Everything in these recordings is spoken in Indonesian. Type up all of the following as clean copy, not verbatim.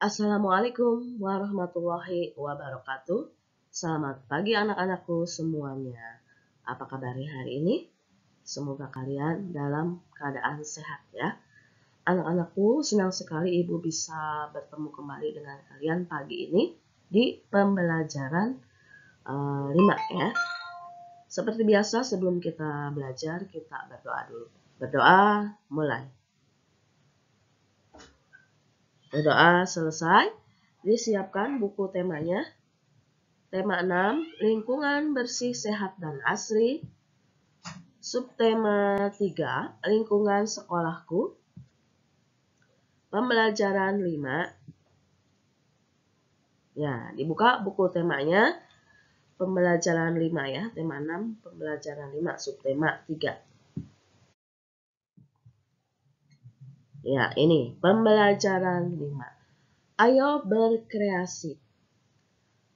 Assalamualaikum warahmatullahi wabarakatuh. Selamat pagi anak-anakku semuanya. Apa kabar hari ini? Semoga kalian dalam keadaan sehat ya. Anak-anakku, senang sekali Ibu bisa bertemu kembali dengan kalian pagi ini di pembelajaran 5 ya. Seperti biasa sebelum kita belajar, kita berdoa dulu. Berdoa, mulai. Berdoa selesai, disiapkan buku temanya. Tema 6, lingkungan bersih, sehat, dan asri. Subtema 3, lingkungan sekolahku. Pembelajaran 5. Ya, dibuka buku temanya. Pembelajaran 5 ya, tema 6, pembelajaran 5, subtema 3. Ya, ini pembelajaran 5. Ayo berkreasi.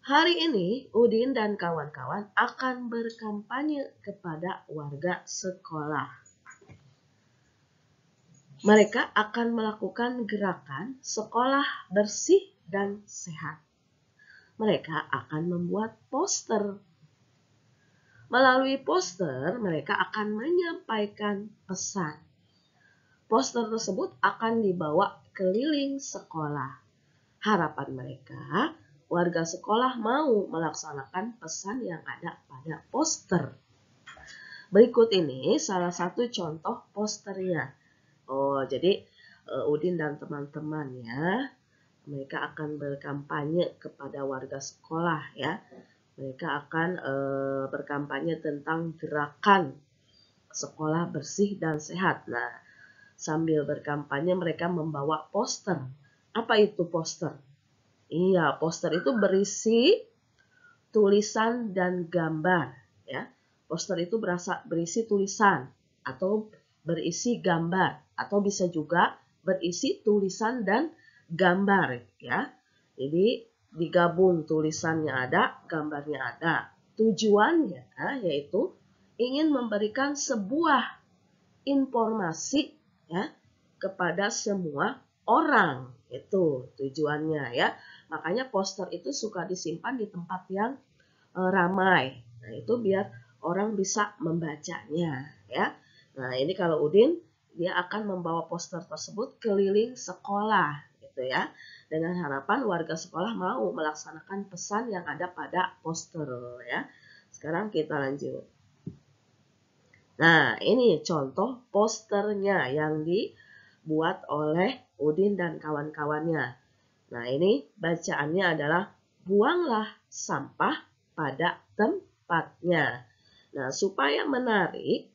Hari ini, Udin dan kawan-kawan akan berkampanye kepada warga sekolah. Mereka akan melakukan gerakan sekolah bersih dan sehat. Mereka akan membuat poster. Melalui poster, mereka akan menyampaikan pesan. Poster tersebut akan dibawa keliling sekolah. Harapan mereka, warga sekolah mau melaksanakan pesan yang ada pada poster. Berikut ini salah satu contoh posternya. Jadi Udin dan teman-temannya, mereka akan berkampanye kepada warga sekolah ya. Mereka akan berkampanye tentang gerakan sekolah bersih dan sehat. Nah, sambil berkampanye mereka membawa poster. Apa itu poster? Iya, poster itu berisi tulisan dan gambar ya. Poster itu berisi tulisan atau berisi gambar atau bisa juga berisi tulisan dan gambar ya. Jadi digabung, tulisannya ada, gambarnya ada. Tujuannya yaitu ingin memberikan sebuah informasi ya kepada semua orang. Itu tujuannya ya. Makanya poster itu suka disimpan di tempat yang ramai. Nah, itu biar orang bisa membacanya ya. Nah, ini kalau Udin dia akan membawa poster tersebut keliling sekolah gitu ya. Dengan harapan warga sekolah mau melaksanakan pesan yang ada pada poster ya. Sekarang kita lanjut. Nah, ini contoh posternya yang dibuat oleh Udin dan kawan-kawannya. Nah, ini bacaannya adalah buanglah sampah pada tempatnya. Nah, supaya menarik,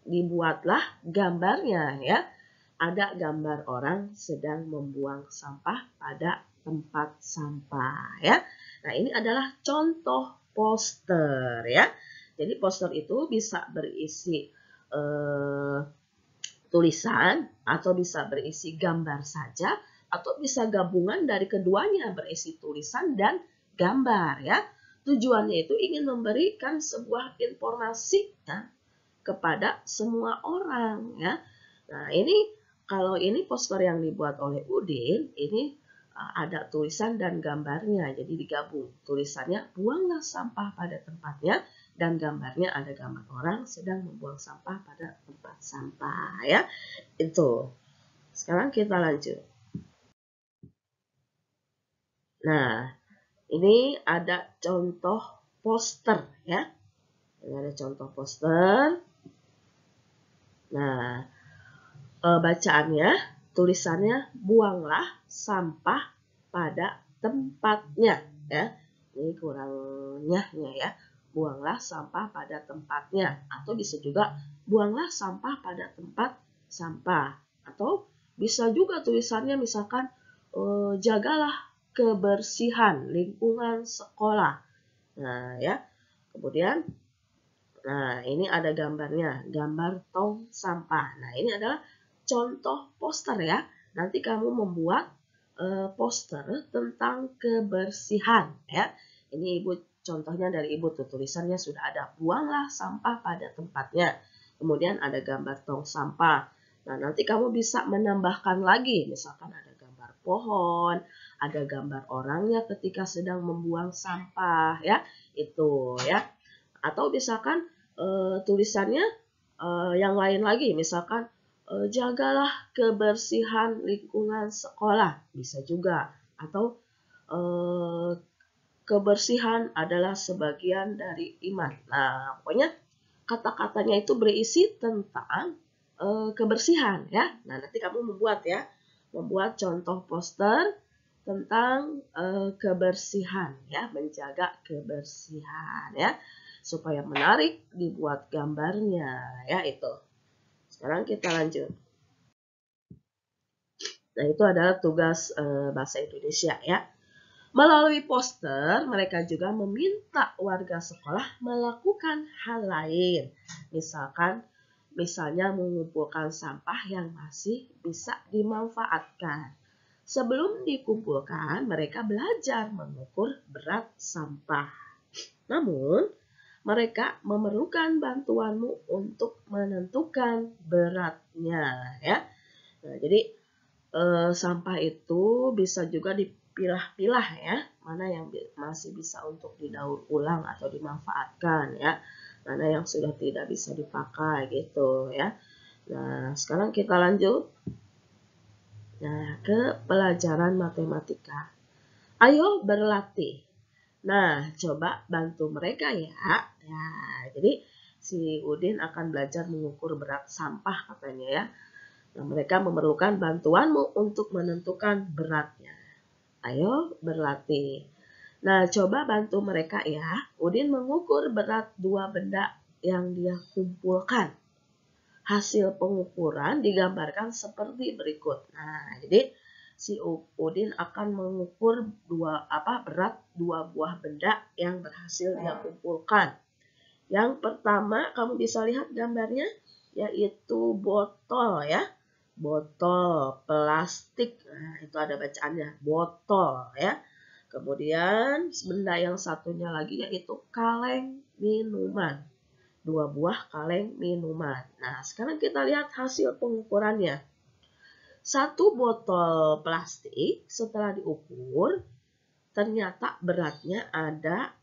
dibuatlah gambarnya ya. Ada gambar orang sedang membuang sampah pada tempat sampah ya. Nah, ini adalah contoh poster ya. Jadi poster itu bisa berisi tulisan atau bisa berisi gambar saja atau bisa gabungan dari keduanya berisi tulisan dan gambar ya. Tujuannya itu ingin memberikan sebuah informasi ya, kepada semua orang ya. Nah, ini kalau ini poster yang dibuat oleh Udin, ini ada tulisan dan gambarnya, jadi digabung. Tulisannya buanglah sampah pada tempatnya dan gambarnya ada gambar orang sedang membuang sampah pada tempat sampah ya. Itu. Sekarang kita lanjut. Nah, ini ada contoh poster ya. Ini ada contoh poster. Nah, bacaannya, tulisannya buanglah sampah pada tempatnya ya. Ini kurangnya ya. Buanglah sampah pada tempatnya atau bisa juga buanglah sampah pada tempat sampah atau bisa juga tulisannya misalkan jagalah kebersihan lingkungan sekolah. Nah, ya. Kemudian ini ada gambarnya, gambar tong sampah. Nah, ini adalah contoh poster ya. Nanti kamu membuat poster tentang kebersihan ya. Ini Ibu contohnya dari Ibu tuh, tulisannya sudah ada, buanglah sampah pada tempatnya. Kemudian ada gambar tong sampah. Nah, nanti kamu bisa menambahkan lagi, misalkan ada gambar pohon, ada gambar orangnya ketika sedang membuang sampah ya, itu ya. Atau misalkan tulisannya yang lain lagi, misalkan jagalah kebersihan lingkungan sekolah, bisa juga. Atau kebersihan adalah sebagian dari iman. Nah, pokoknya kata-katanya itu berisi tentang kebersihan ya. Nah, nanti kamu membuat contoh poster tentang kebersihan ya, menjaga kebersihan ya, supaya menarik dibuat gambarnya ya itu. Sekarang kita lanjut. Nah, itu adalah tugas bahasa Indonesia ya. Melalui poster, mereka juga meminta warga sekolah melakukan hal lain. Misalnya mengumpulkan sampah yang masih bisa dimanfaatkan. Sebelum dikumpulkan, mereka belajar mengukur berat sampah. Namun, mereka memerlukan bantuanmu untuk menentukan beratnya ya. Nah, jadi sampah itu bisa juga dipilah-pilah ya, mana yang masih bisa untuk didaur ulang atau dimanfaatkan ya, mana yang sudah tidak bisa dipakai gitu ya. Nah, sekarang kita lanjut ke pelajaran matematika. Ayo berlatih. Nah, coba bantu mereka ya. Nah, jadi si Udin akan belajar mengukur berat sampah katanya ya. Nah, mereka memerlukan bantuanmu untuk menentukan beratnya. Ayo berlatih. Nah, coba bantu mereka ya. Udin mengukur berat 2 benda yang dia kumpulkan. Hasil pengukuran digambarkan seperti berikut. Nah, jadi si Udin akan mengukur berat 2 buah benda yang berhasil dia kumpulkan. Yang pertama, kamu bisa lihat gambarnya, yaitu botol ya. Botol plastik, nah itu ada bacaannya, botol ya. Kemudian benda yang satunya lagi yaitu kaleng minuman, 2 buah kaleng minuman. Nah, sekarang kita lihat hasil pengukurannya. 1 botol plastik setelah diukur, ternyata beratnya ada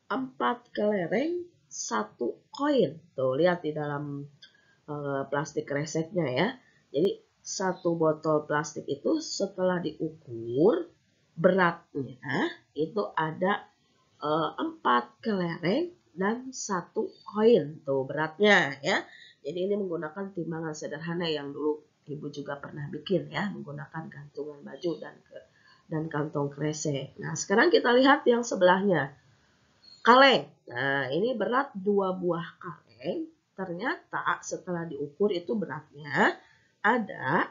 4 kelereng 1 koin. Tuh, lihat di dalam plastik kreseknya ya. Jadi 1 botol plastik itu setelah diukur beratnya itu ada 4 kelereng dan 1 koin. Tuh beratnya ya. Jadi ini menggunakan timbangan sederhana yang dulu Ibu juga pernah bikin ya, menggunakan gantungan baju dan kantong kresek. Nah, sekarang kita lihat yang sebelahnya. Kaleng. Nah, ini berat 2 buah kaleng. Ternyata setelah diukur itu beratnya ada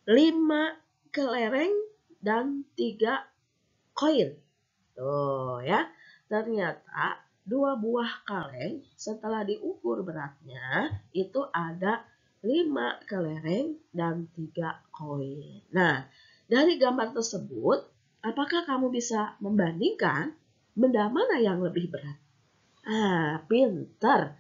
5 kelereng dan 3 koin. Tuh ya. Ternyata 2 buah kaleng setelah diukur beratnya itu ada 5 kelereng dan 3 koin. Nah, dari gambar tersebut, apakah kamu bisa membandingkan benda mana yang lebih berat? Pintar.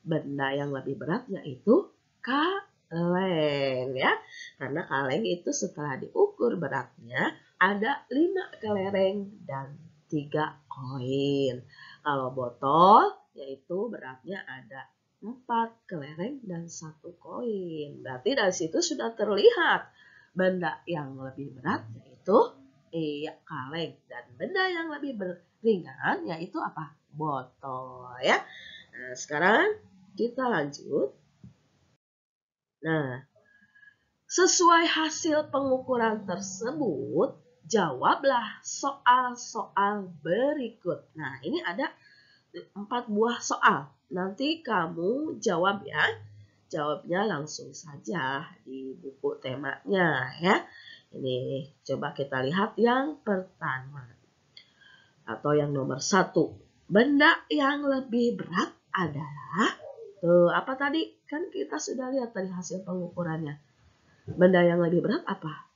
Benda yang lebih berat yaitu kaleng ya. Karena kaleng itu setelah diukur beratnya ada 5 kelereng dan 3 koin. Kalau botol yaitu beratnya ada 4 kelereng dan 1 koin. Berarti dari situ sudah terlihat benda yang lebih berat yaitu kaleng, dan benda yang lebih ringan yaitu apa? Botol ya. Nah, sekarang kita lanjut. Nah, sesuai hasil pengukuran tersebut, jawablah soal-soal berikut. Nah, ini ada 4 buah soal. Nanti kamu jawab ya. Jawabnya langsung saja di buku temanya ya. Ini coba kita lihat yang pertama. Atau yang nomor 1. Benda yang lebih berat adalah, tuh apa tadi? Kan kita sudah lihat tadi hasil pengukurannya. Benda yang lebih berat apa?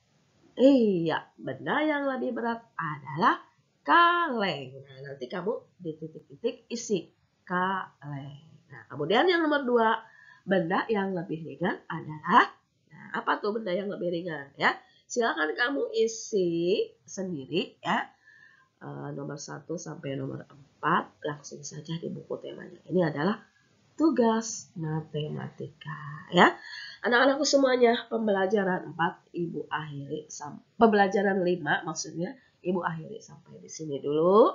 Iya, benda yang lebih berat adalah kaleng. Nah, nanti kamu di titik-titik isi kaleng. Nah, kemudian yang nomor 2, benda yang lebih ringan adalah, nah apa tuh benda yang lebih ringan ya? Silakan kamu isi sendiri ya. Nomor 1 sampai nomor 4 langsung saja di buku temanya. Ini adalah tugas matematika ya. Anak-anakku semuanya, pembelajaran 4 Ibu akhiri pembelajaran 5 maksudnya Ibu akhiri sampai di sini dulu.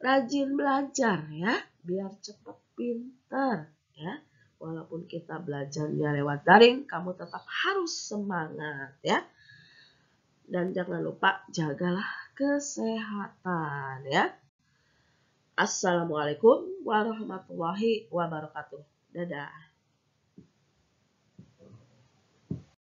Rajin belajar ya, biar cepat pintar ya. Walaupun kita belajarnya lewat daring, kamu tetap harus semangat ya. Dan jangan lupa jagalah kesehatan ya. Assalamualaikum warahmatullahi wabarakatuh. Dadah.